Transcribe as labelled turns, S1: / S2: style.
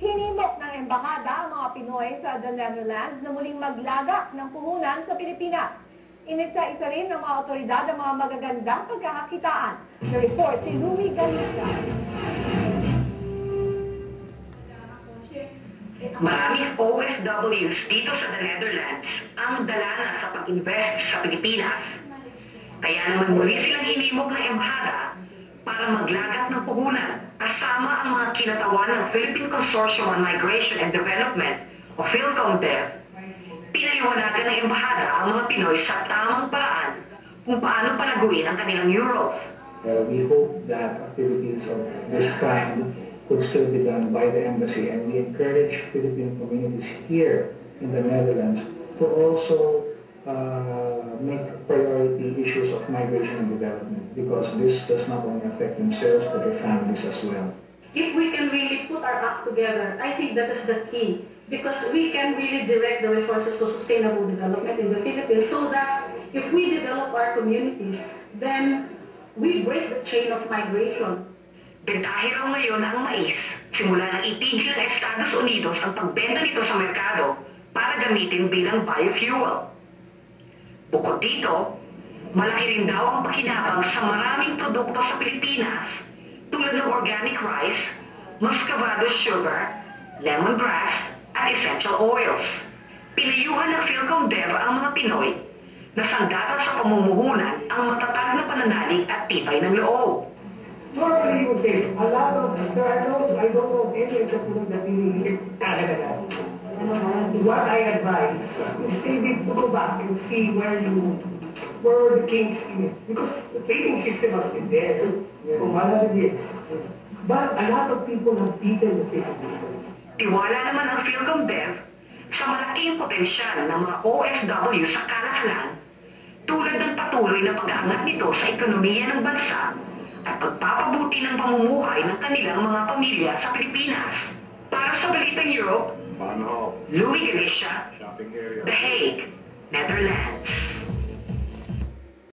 S1: Hinimok ng embahada ang mga Pinoy sa The Netherlands na muling maglagak ng puhunan sa Pilipinas. Inisa-isa rin ng mga otoridad ang mga magagandang pagkakakitaan. The report si Louie Galicia.
S2: Maraming OFWs dito sa The Netherlands ang dala sa pag-invest sa Pilipinas. Kaya naman muli silang hinimok ng embahada para maglagak ng puhunan kasama ang mga kinatawan ng Philippine Consortium on Migration and Development o PhilCOMDEV. Pinaliwanagan ng embahada ang mga Pinoy sa tamang paraan kung paano palaguin ang kanilang euros.
S3: We hope that activities of this kind could still be done by the embassy, and we encourage Philippine communities here in the Netherlands to also make priority issues of migration and development, because this does not only affect themselves but their families as well.
S4: If we can really put our act together, I think that is the key, because we can really direct the resources to sustainable development in the Philippines so that if we develop our communities, then we break the chain of migration.
S2: Dahil raw ngayon ang mais, simula nang itigil ng Estados Unidos ang pagbenta nito sa merkado para gamitin bilang biofuel. Bukod dito, malaki rin daw ang pakinabang sa maraming produkto sa Pilipinas tulad ng organic rice, muscovado sugar, lemongrass, at essential oils. Pinayuhan ng PhilCOMDEV ang mga Pinoy na sanggatan sa pamumuhunan ang matatag na pananalig at tibay ng loob.
S5: Normally, you would say, a lot of, I don't know any of the food that really Canada. What I advise is maybe to go back and see where the kinks in it. Because the paying system has been there for 100 years. But a lot of people have beaten the paying system.
S2: Tiwala naman ang PhilCOMDEV sa malaking potensyal ng mga OFW sa kalakalan tulad ng patuloy na pag-aangat nito sa ekonomiya ng bansa at pagpapabuti ng pamumuhay ng kanilang mga pamilya sa Pilipinas. Para sa Balitang Europe, Louie Galicia, The Hague, Netherlands.